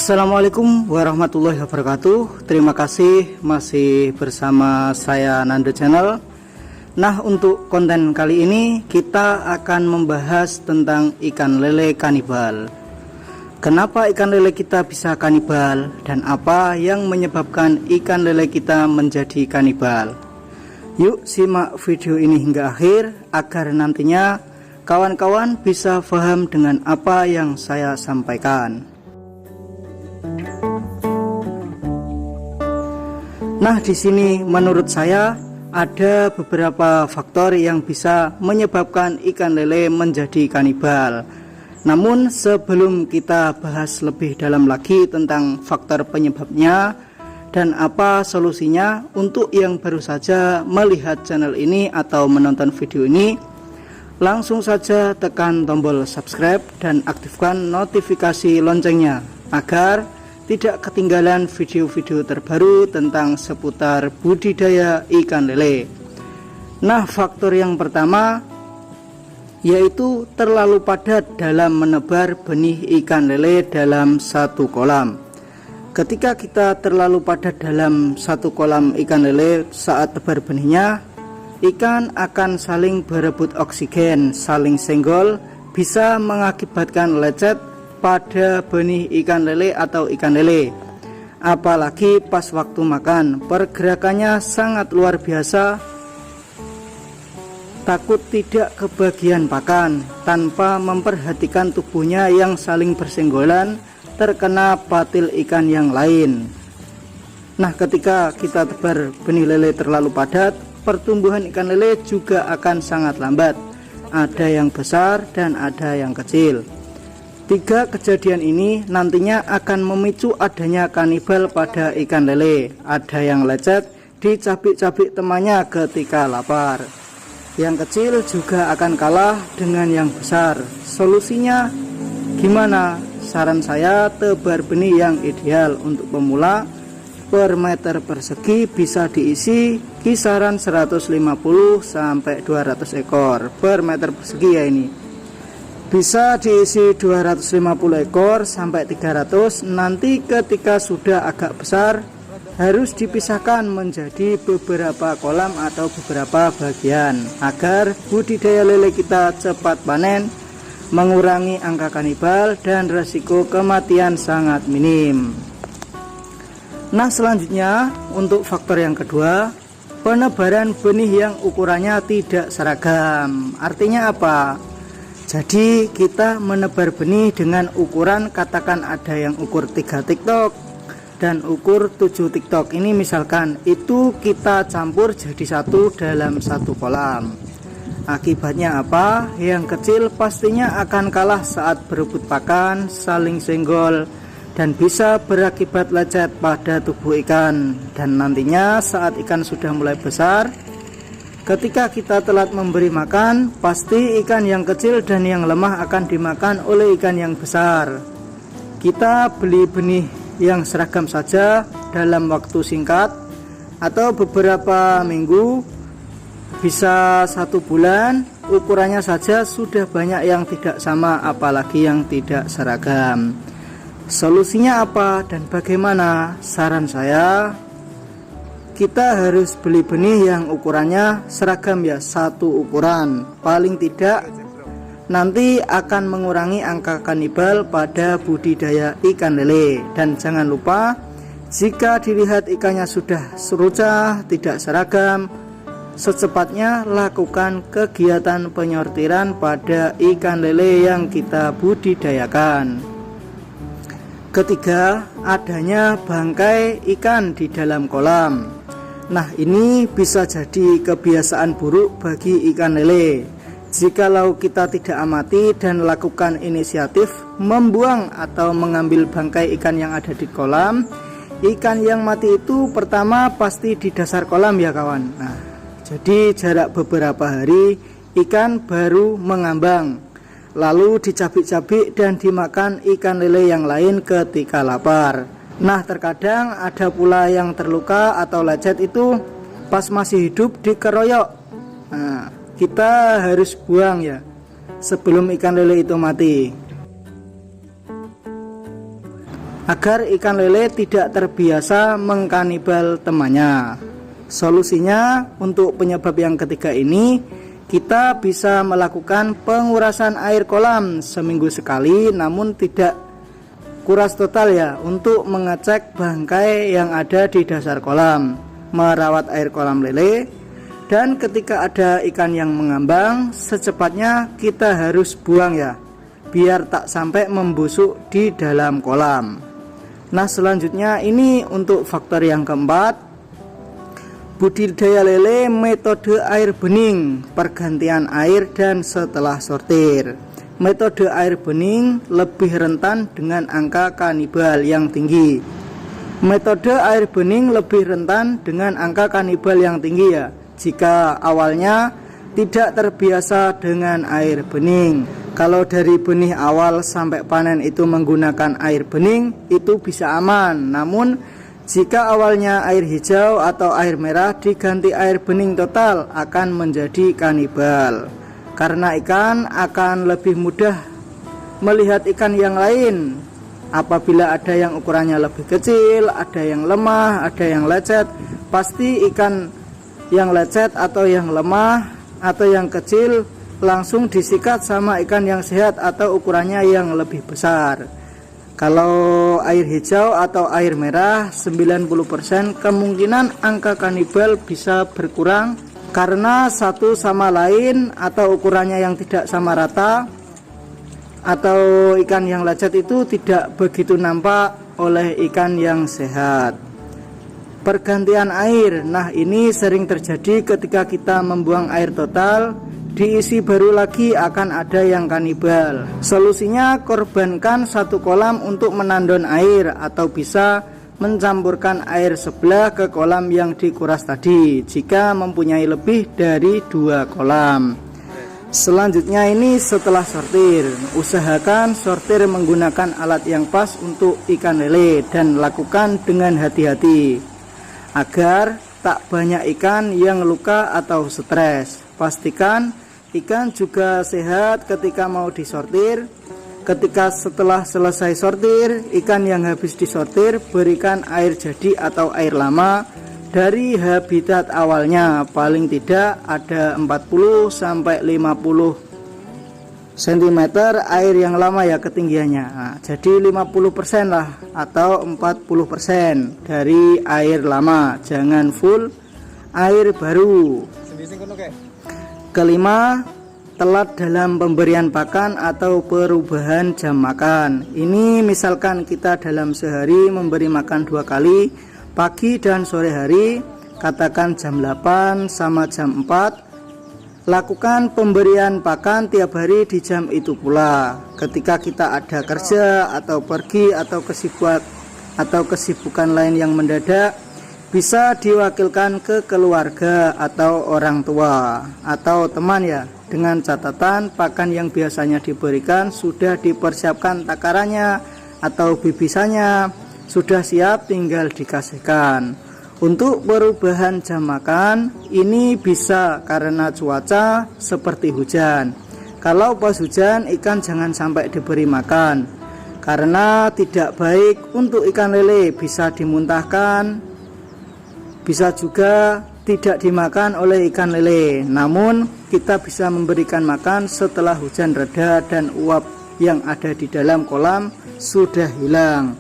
Assalamualaikum warahmatullahi wabarakatuh. Terima kasih masih bersama saya Nando Channel. Nah, untuk konten kali ini kita akan membahas tentang ikan lele kanibal. Kenapa ikan lele kita bisa kanibal dan apa yang menyebabkan ikan lele kita menjadi kanibal? Yuk simak video ini hingga akhir agar nantinya kawan-kawan bisa paham dengan apa yang saya sampaikan. Nah, di sini menurut saya ada beberapa faktor yang bisa menyebabkan ikan lele menjadi kanibal. Namun sebelum kita bahas lebih dalam lagi tentang faktor penyebabnya dan apa solusinya, untuk yang baru saja melihat channel ini atau menonton video ini, langsung saja tekan tombol subscribe dan aktifkan notifikasi loncengnya agar tidak ketinggalan video-video terbaru tentang seputar budidaya ikan lele. Nah, faktor yang pertama yaitu terlalu padat dalam menebar benih ikan lele dalam satu kolam. Ketika kita terlalu padat dalam satu kolam ikan lele saat tebar benihnya, ikan akan saling berebut oksigen, saling senggol, bisa mengakibatkan lecet pada benih ikan lele atau ikan lele. Apalagi pas waktu makan, pergerakannya sangat luar biasa. Takut tidak kebagian pakan tanpa memperhatikan tubuhnya yang saling bersenggolan terkena patil ikan yang lain. Nah, ketika kita tebar benih lele terlalu padat, pertumbuhan ikan lele juga akan sangat lambat. Ada yang besar dan ada yang kecil. Tiga kejadian ini nantinya akan memicu adanya kanibal pada ikan lele. Ada yang lecet, dicabik-cabik temannya ketika lapar. Yang kecil juga akan kalah dengan yang besar. Solusinya gimana? Saran saya, tebar benih yang ideal untuk pemula per meter persegi bisa diisi kisaran 150 sampai 200 ekor per meter persegi ya. Ini bisa diisi 250 ekor sampai 300. Nanti ketika sudah agak besar harus dipisahkan menjadi beberapa kolam atau beberapa bagian agar budidaya lele kita cepat panen, mengurangi angka kanibal dan resiko kematian sangat minim. Nah, selanjutnya untuk faktor yang kedua, penebaran benih yang ukurannya tidak seragam. Artinya apa? Jadi kita menebar benih dengan ukuran, katakan ada yang ukur 3 TikTok dan ukur 7 TikTok. Ini misalkan itu kita campur jadi satu dalam satu kolam. Akibatnya apa? Yang kecil pastinya akan kalah saat berebut pakan, saling senggol, dan bisa berakibat lecet pada tubuh ikan. Dan nantinya saat ikan sudah mulai besar, ketika kita telat memberi makan, pasti ikan yang kecil dan yang lemah akan dimakan oleh ikan yang besar. Kita beli benih yang seragam saja dalam waktu singkat atau beberapa minggu, bisa 1 bulan, ukurannya saja sudah banyak yang tidak sama, apalagi yang tidak seragam. Solusinya apa dan bagaimana? Saran saya, kita harus beli benih yang ukurannya seragam ya, satu ukuran. Paling tidak nanti akan mengurangi angka kanibal pada budidaya ikan lele. Dan jangan lupa, jika dilihat ikannya sudah serucah, tidak seragam, secepatnya lakukan kegiatan penyortiran pada ikan lele yang kita budidayakan. Ketiga, adanya bangkai ikan di dalam kolam. Nah, ini bisa jadi kebiasaan buruk bagi ikan lele. Jikalau kita tidak amati dan lakukan inisiatif membuang atau mengambil bangkai ikan yang ada di kolam, ikan yang mati itu pertama pasti di dasar kolam ya kawan. Nah, jadi jarak beberapa hari ikan baru mengambang, lalu dicabik-cabik dan dimakan ikan lele yang lain ketika lapar. Nah, terkadang ada pula yang terluka atau lecet itu pas masih hidup dikeroyok. Nah, kita harus buang ya sebelum ikan lele itu mati. agar ikan lele tidak terbiasa mengkanibal temannya. Solusinya untuk penyebab yang ketiga ini, kita bisa melakukan pengurasan air kolam seminggu sekali, namun tidak kuras total ya, untuk mengecek bangkai yang ada di dasar kolam, merawat air kolam lele, dan ketika ada ikan yang mengambang, secepatnya kita harus buang ya, biar tak sampai membusuk di dalam kolam. Nah, selanjutnya ini untuk faktor yang keempat, budidaya lele metode air bening, pergantian air dan setelah sortir. Metode air bening lebih rentan dengan angka kanibal yang tinggi. Metode air bening lebih rentan dengan angka kanibal yang tinggi ya, jika awalnya tidak terbiasa dengan air bening. Kalau dari benih awal sampai panen itu menggunakan air bening, itu bisa aman. Namun jika awalnya air hijau atau air merah diganti air bening total, akan menjadi kanibal. Karena ikan akan lebih mudah melihat ikan yang lain. Apabila ada yang ukurannya lebih kecil, ada yang lemah, ada yang lecet, pasti ikan yang lecet atau yang lemah atau yang kecil langsung disikat sama ikan yang sehat atau ukurannya yang lebih besar. Kalau air hijau atau air merah, 90% kemungkinan angka kanibal bisa berkurang karena satu sama lain atau ukurannya yang tidak sama rata, atau ikan yang lecet itu tidak begitu nampak oleh ikan yang sehat. Pergantian air, nah ini sering terjadi ketika kita membuang air total, diisi baru lagi akan ada yang kanibal. Solusinya korbankan satu kolam untuk menandon air, atau bisa mencampurkan air sebelah ke kolam yang dikuras tadi jika mempunyai lebih dari 2 kolam. Selanjutnya ini setelah sortir, usahakan sortir menggunakan alat yang pas untuk ikan lele dan lakukan dengan hati-hati agar tak banyak ikan yang luka atau stres. Pastikan ikan juga sehat ketika mau disortir. Ketika setelah selesai sortir, ikan yang habis disortir berikan air jadi atau air lama dari habitat awalnya, paling tidak ada 40 sampai 50 cm air yang lama ya ketinggiannya. Nah, jadi 50% lah atau 40% dari air lama, jangan full air baru. Kelima, telat dalam pemberian pakan atau perubahan jam makan. Ini misalkan kita dalam sehari memberi makan 2 kali, pagi dan sore hari, katakan jam 8 sama jam 4. Lakukan pemberian pakan tiap hari di jam itu pula. Ketika kita ada kerja atau pergi atau kesibukan lain yang mendadak, bisa diwakilkan ke keluarga atau orang tua atau teman ya, dengan catatan pakan yang biasanya diberikan sudah dipersiapkan takarannya atau bibisannya, sudah siap tinggal dikasihkan. Untuk perubahan jam makan ini bisa karena cuaca seperti hujan. Kalau pas hujan, ikan jangan sampai diberi makan karena tidak baik untuk ikan lele, bisa dimuntahkan, bisa juga tidak dimakan oleh ikan lele. Namun kita bisa memberikan makan setelah hujan reda dan uap yang ada di dalam kolam sudah hilang.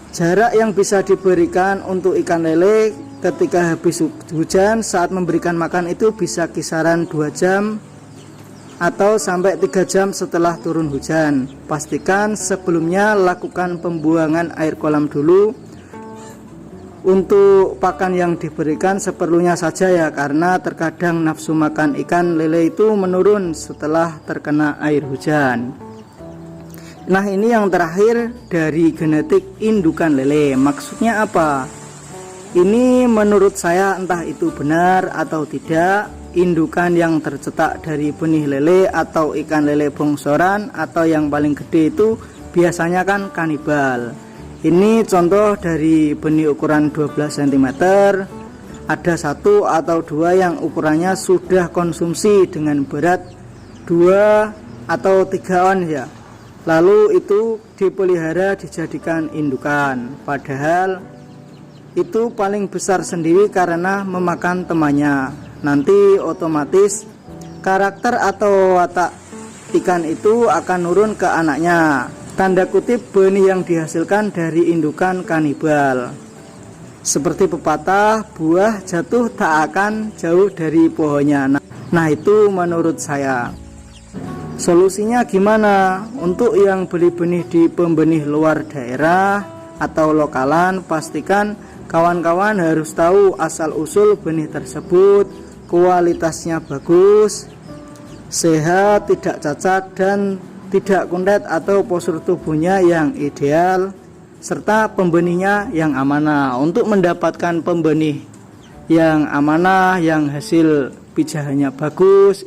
Jarak yang bisa diberikan untuk ikan lele ketika habis hujan saat memberikan makan itu bisa kisaran 2 jam atau sampai 3 jam setelah turun hujan. Pastikan sebelumnya lakukan pembuangan air kolam dulu. Untuk pakan yang diberikan seperlunya saja ya, karena terkadang nafsu makan ikan lele itu menurun setelah terkena air hujan. Nah, ini yang terakhir dari genetik indukan lele. Maksudnya apa? Ini menurut saya entah itu benar atau tidak. Indukan yang tercetak dari benih lele atau ikan lele bongsoran atau yang paling gede itu biasanya kan kanibal. Ini contoh dari benih ukuran 12 cm. Ada 1 atau 2 yang ukurannya sudah konsumsi dengan berat 2 atau 3 on ya. lalu itu dipelihara dijadikan indukan, padahal itu paling besar sendiri karena memakan temannya. Nanti otomatis karakter atau watak ikan itu akan turun ke anaknya. Tanda kutip benih yang dihasilkan dari indukan kanibal. Seperti pepatah, buah jatuh tak akan jauh dari pohonnya. Nah itu menurut saya. Solusinya gimana? Untuk yang beli benih di pembenih luar daerah atau lokalan, pastikan kawan-kawan harus tahu asal-usul benih tersebut, kualitasnya bagus, sehat, tidak cacat, dan tidak kuntet atau postur tubuhnya yang ideal, serta pembenihnya yang amanah. Untuk mendapatkan pembenih yang amanah, yang hasil pijahannya bagus,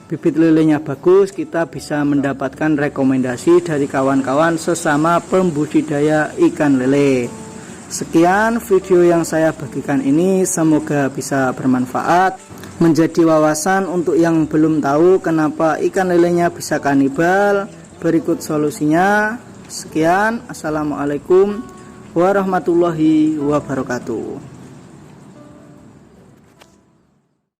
bibit lelenya bagus, kita bisa mendapatkan rekomendasi dari kawan-kawan sesama pembudidaya ikan lele. Sekian video yang saya bagikan ini, semoga bisa bermanfaat, menjadi wawasan untuk yang belum tahu kenapa ikan lelenya bisa kanibal. Berikut solusinya. Sekian, assalamualaikum warahmatullahi wabarakatuh.